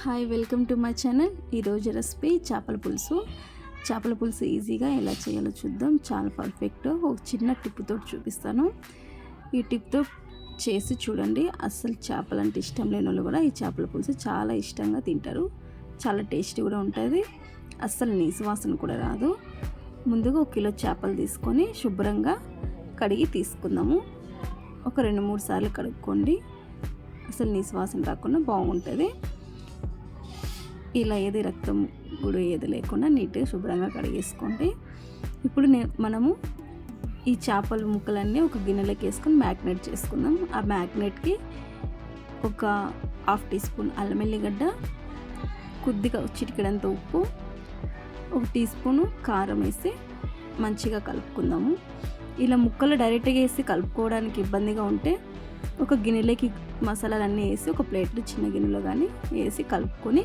Hi, welcome to my channel. ఈరోజు recipe చేపల పులుసు ఈజీగా ఎలా చేయాలో చూద్దాం. చాలా పర్ఫెక్ట్. ఒక చిన్న టిప్తో చూపిస్తాను. ఈ టిప్తో చేసి చూడండి. అస్సలు చేపలు అంటే ఇష్టం లేని వాళ్ళు కూడా ఈ చేపల పులుసు చాలా ఇష్టంగా తింటారు. చాలా టేస్టీ కూడా ఉంటుంది. అస్సలు నీసు వాసన కూడా రాదు. ముందుగా 1 కిలో చేపలు తీసుకొని శుభ్రంగా కడిగి తీసుకుందాము. ఒక 2-3 సార్లు కడుక్కోండి. అసలు నీసు వాసన రాకుండా బాగుంటుంది. ఇలా ఏది రక్తం కూడా ఏది లేకుండా నీట్గా శుభ్రంగా కడిగేసుకోండి. ఇప్పుడు మనము ఈ చేపల ముక్కలన్నీ ఒక గిన్నెలోకి వేసుకొని మ్యాగ్నేట్ చేసుకుందాం. ఆ మ్యాగ్నేట్కి ఒక 1/2 టీ స్పూన్ అల్లం ఎల్లిగడ్డ, కొద్దిగా చిటికెడంత ఉప్పు, 1 టీ స్పూను కారం వేసి మంచిగా కలుపుకుందాము. ఇలా ముక్కలు డైరెక్ట్గా వేసి కలుపుకోవడానికి ఇబ్బందిగా ఉంటే ఒక గిన్నెలోకి మసాలాలన్నీ వేసి ఒక ప్లేట్లో చిన్న గిన్నెలో కానీ వేసి కలుపుకొని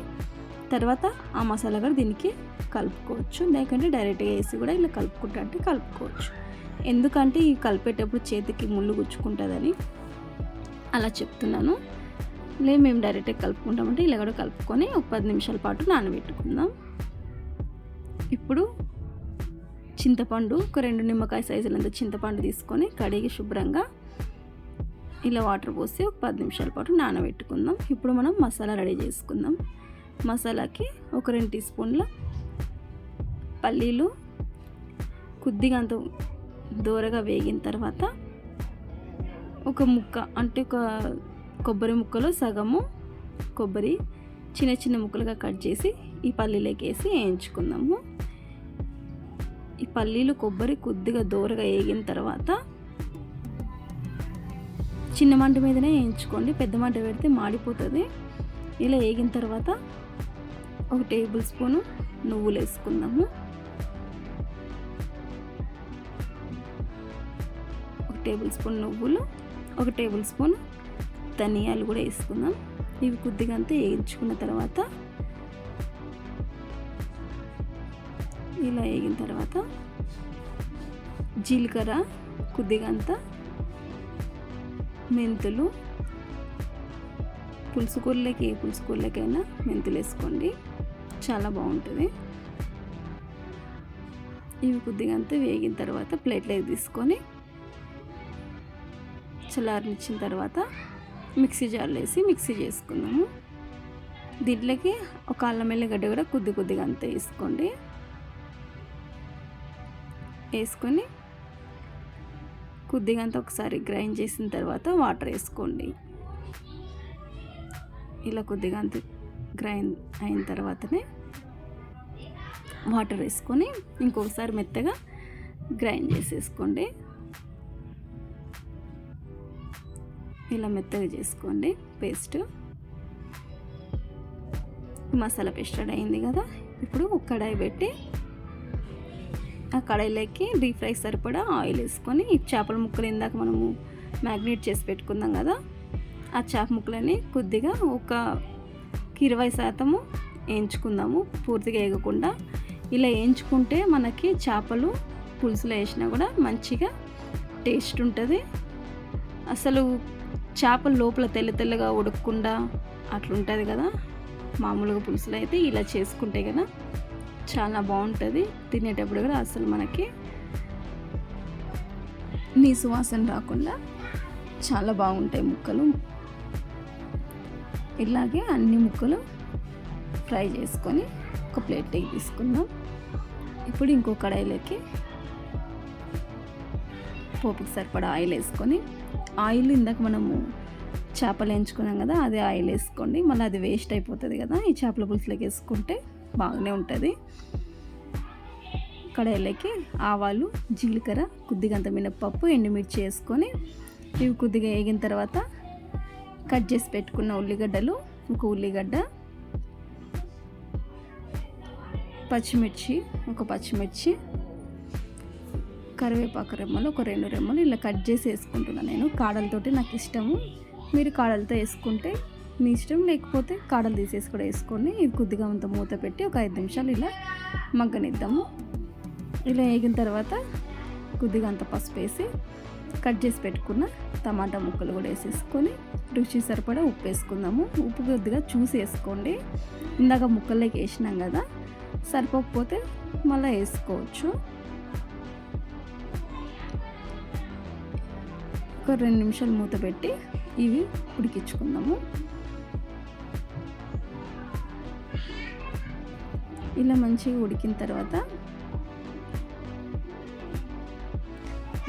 తర్వాత ఆ మసాలా కూడా దీనికి కలుపుకోవచ్చు. లేకంటే డైరెక్ట్గా వేసి కూడా ఇలా కలుపుకుంటే కలుపుకోవచ్చు. ఎందుకంటే ఈ కలిపేటప్పుడు చేతికి ముళ్ళు గుచ్చుకుంటుందని అలా చెప్తున్నాను. మేము డైరెక్ట్గా కలుపుకుంటామంటే ఇలా కూడా కలుపుకొని ఒక 10 నిమిషాల పాటు నానబెట్టుకుందాం. ఇప్పుడు చింతపండు ఒక 2 నిమ్మకాయ సైజులంత చింతపండు తీసుకొని కడిగి శుభ్రంగా ఇలా వాటర్ పోసి ఒక 10 నిమిషాల పాటు నానబెట్టుకుందాం. ఇప్పుడు మనం మసాలా రెడీ చేసుకుందాం. మసాలాకి ఒక 2 టీ స్పూన్ల పల్లీలు కొద్దిగా అంత దూరగా వేగిన తర్వాత ఒక ముక్క అంటే ఒక కొబ్బరి ముక్కలో సగము కొబ్బరి చిన్న చిన్న ముక్కలుగా కట్ చేసి ఈ పల్లీలోకి వేసి వేయించుకుందాము. ఈ పల్లీలు కొబ్బరి కొద్దిగా దూరగా వేగిన తర్వాత చిన్న మంట మీదనే వేయించుకోండి. పెద్ద మంట పెడితే మాడిపోతుంది. ఇలా వేగిన తర్వాత 1 టేబుల్ స్పూను నువ్వులు వేసుకుందాము. 1 టేబుల్ స్పూన్ నువ్వులు, 1 టేబుల్ స్పూన్ ధనియాలు కూడా వేసుకుందాం. ఇవి కొద్దిగా అంతా వేయించుకున్న తర్వాత ఇలా వేగిన తర్వాత జీలకర్ర కొద్దిగా అంతా, మెంతులు, పులుసు కూరలకైనా మెంతులు వేసుకోండి, చాలా బాగుంటుంది. ఇవి కొద్దిగా అంతా వేగిన తర్వాత ప్లేట్లోకి తీసుకొని చల్లారనిచ్చిన తర్వాత మిక్సీ జార్లో వేసి మిక్సీ చేసుకుందాము. దీంట్లోకి ఒక అల్లం ఎల్లిగడ్డ కూడా కొద్దిగా అంతా వేసుకోండి. వేసుకొని కొద్దిగా అంతా ఒకసారి గ్రైండ్ చేసిన తర్వాత వాటర్ వేసుకోండి. ఇలా కొద్దిగా అంత గ్రైండ్ అయిన తర్వాతనే వాటర్ వేసుకొని ఇంకొకసారి మెత్తగా గ్రైండ్ చేసేసుకోండి. ఇలా మెత్తగా చేసుకోండి పేస్ట్. మసాలా పేస్ట్ రెడీ అయింది కదా. ఇప్పుడు ఒక కడాయి పెట్టి ఆ కడాయిలోకి డీప్ ఫ్రై సరిపడా ఆయిల్ వేసుకొని ఈ చేపల ముక్కలు ఇందాక మనము మ్యాగ్నేట్ చేసి పెట్టుకుందాం కదా, ఆ చేప ముక్కలని కొద్దిగా ఒక 20% వేయించుకుందాము. పూర్తిగా వేయకుండా ఇలా వేయించుకుంటే మనకి చేపలు పులుసులో వేసినా కూడా మంచిగా టేస్ట్ ఉంటుంది. అసలు చేపలు లోపల తెల్లగా ఉడకకుండా అట్లుంటుంది కదా. మామూలుగా పులుసులో అయితే ఇలా చేసుకుంటే కదా చాలా బాగుంటుంది. తినేటప్పుడు కూడా అసలు మనకి నీసు వాసన రాకుండా చాలా బాగుంటాయి ముక్కలు. ఇలాగే అన్ని ముక్కలు ఫ్రై చేసుకొని ఒక ప్లేట్లోకి తీసుకుందాం. ఇప్పుడు ఇంకో కడాయిలోకి పోపుకి సరిపడా ఆయిల్ వేసుకొని, ఆయిల్ ఇందాక మనము చేపలు వేయించుకున్నాం కదా అదే ఆయిల్ వేసుకోండి. మళ్ళీ అది వేస్ట్ అయిపోతుంది కదా. ఈ చేపల పులుసులోకి వేసుకుంటే బాగానే ఉంటుంది. కడాయిలోకి ఆవాలు, జీలకర్ర, కొద్దిగా అంత మినపప్పు, ఎండుమిర్చి వేసుకొని ఇవి కొద్దిగా వేగిన తర్వాత కట్ చేసి పెట్టుకున్న ఉల్లిగడ్డలు, ఒక ఉల్లిగడ్డ, పచ్చిమిర్చి, కరివేపాకు రెమ్మలు ఒక 2 రెమ్మలు ఇలా కట్ చేసి వేసుకుంటున్నాను నేను. కాడలతోటి నాకు ఇష్టము. మీరు కాడలతో వేసుకుంటే మీ ఇష్టం, లేకపోతే కాడలు తీసేసి కూడా వేసుకోండి. ఇది కొద్దిగా అంత మూత పెట్టి ఒక 5 నిమిషాలు ఇలా మగ్గనిద్దాము. ఇలా వేగిన తర్వాత కొద్దిగా అంత పసుపు వేసి కట్ చేసి పెట్టుకున్న టమాటా ముక్కలు కూడా వేసేసుకొని రుచి సరిపడా ఉప్పు వేసుకుందాము. ఉప్పు కొద్దిగా చూసి వేసుకోండి. ఇందాక ముక్కల్లోకి వేసినాం కదా, సరిపోకపోతే మళ్ళీ వేసుకోవచ్చు. ఒక 2 నిమిషాలు మూత పెట్టి ఇవి ఉడికించుకుందాము. ఇలా మంచిగా ఉడికిన తర్వాత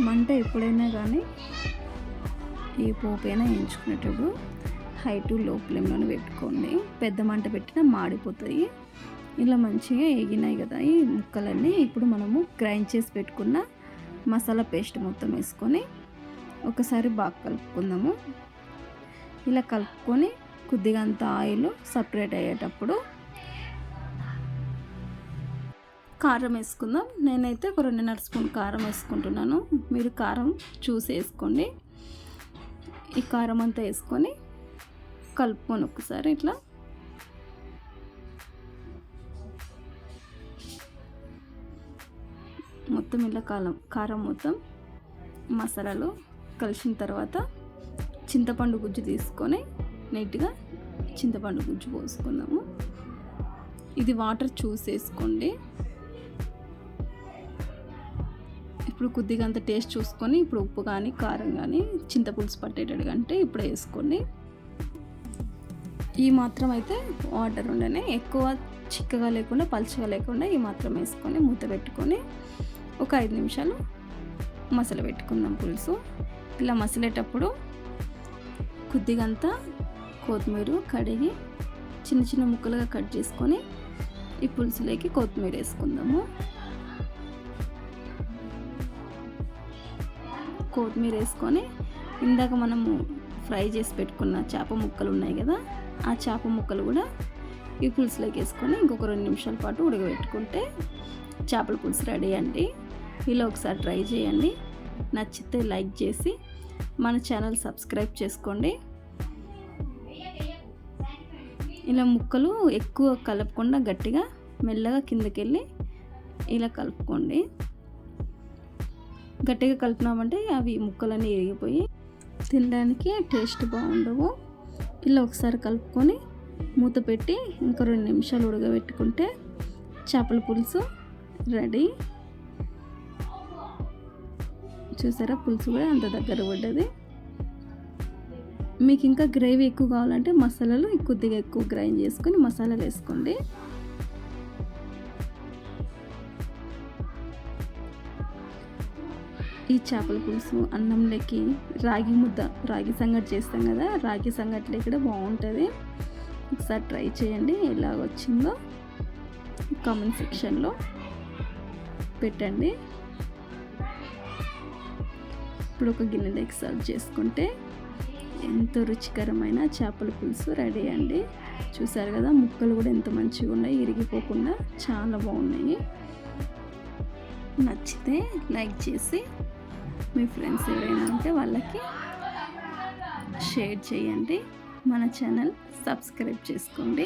మంట ఎప్పుడైనా కానీ ఏ పోపైనా వేయించుకునేటప్పుడు హై టు లో ఫ్లేమ్లోనే పెట్టుకోండి. పెద్ద మంట పెట్టినా మాడిపోతాయి. ఇలా మంచిగా ఎగినాయి కదా ఈ ముక్కలన్నీ. ఇప్పుడు మనము గ్రైండ్ చేసి పెట్టుకున్న మసాలా పేస్ట్ మొత్తం వేసుకొని ఒకసారి బాగా కలుపుకుందాము. ఇలా కలుపుకొని కొద్దిగా అంత ఆయిల్ సపరేట్ అయ్యేటప్పుడు కారం వేసుకుందాం. నేనైతే ఒక 2.5 స్పూన్ కారం వేసుకుంటున్నాను. మీరు కారం చూసి వేసుకోండి. ఈ కారం అంతా వేసుకొని కలుపుకొని ఒకసారి ఇట్లా మొత్తం ఇలా కారం మొత్తం మసాలాలు కలిసిన తర్వాత చింతపండు గుజ్జు తీసుకొని నీట్గా చింతపండు గుజ్జు పోసుకుందాము. ఇది వాటర్ చూసేసుకోండి. ఇప్పుడు కొద్దిగా అంత టేస్ట్ చూసుకొని ఇప్పుడు ఉప్పు కానీ కారం కానీ చింతపులుసు పట్టేటట్టుగా అంటే ఇప్పుడు వేసుకోండి. ఈ మాత్రం అయితే వాటర్ ఉండనే, ఎక్కువ చిక్కగా లేకుండా పలుచగా లేకుండా ఈ మాత్రం వేసుకొని మూత పెట్టుకొని ఒక 5 నిమిషాలు మసాలా పెట్టుకుందాం పులుసు. ఇలా మసిలేటప్పుడు కొద్దిగా అంతా కొత్తిమీర కడిగి చిన్న చిన్న ముక్కలుగా కట్ చేసుకొని ఈ పులుసులోకి కొత్తిమీర వేసుకుందాము. కొత్తిమీర వేసుకొని ఇందాక మనము ఫ్రై చేసి పెట్టుకున్న చేప ముక్కలు ఉన్నాయి కదా, ఆ చేప ముక్కలు కూడా ఈ పులుసులోకి వేసుకొని ఇంకొక 2 నిమిషాల పాటు ఉడకబెట్టుకుంటే చేపల పులుసు రెడీ అండి. ఇలా ఒకసారి ట్రై చేయండి. నచ్చితే లైక్ చేసి మన ఛానల్ సబ్స్క్రైబ్ చేసుకోండి. ఇలా ముక్కలు ఎక్కువ కలపకుండా గట్టిగా మెల్లగా కిందకెళ్ళి ఇలా కలుపుకోండి. గట్టిగా కలిపినామంటే అవి ముక్కలన్నీ ఇరిగిపోయి తినడానికి టేస్ట్ బాగుండవు. ఇలా ఒకసారి కలుపుకొని మూత పెట్టి ఇంకో 2 నిమిషాలు ఉడకబెట్టుకుంటే చేపల పులుసు రెడీ. చూసారా, పులుసు కూడా అంత దగ్గర పడ్డది. మీకు ఇంకా గ్రేవీ ఎక్కువ కావాలంటే మసాలాలు కొద్దిగా ఎక్కువ గ్రైండ్ చేసుకొని మసాలాలు వేసుకోండి. ఈ చేపల పులుసు అన్నంలోకి రాగి ముద్ద, రాగి సంగటి చేస్తాం కదా, రాగి సంగటిలో కూడా బాగుంటుంది. ఒకసారి ట్రై చేయండి. ఎలా వచ్చిందో కామెంట్ సెక్షన్లో పెట్టండి. ఇప్పుడు ఒక గిన్నెలోకి సర్వ్ చేసుకుంటే ఎంతో రుచికరమైన చేపల పులుసు రెడీ అండి. చూసారు కదా, ముక్కలు కూడా ఎంత మంచిగా ఉన్నాయి, ఇరిగిపోకుండా చాలా బాగున్నాయి. నచ్చితే లైక్ చేసి మీ ఫ్రెండ్స్ ఎవరైనా ఉంటే వాళ్ళకి షేర్ చేయండి. మన ఛానల్ సబ్స్క్రైబ్ చేసుకోండి.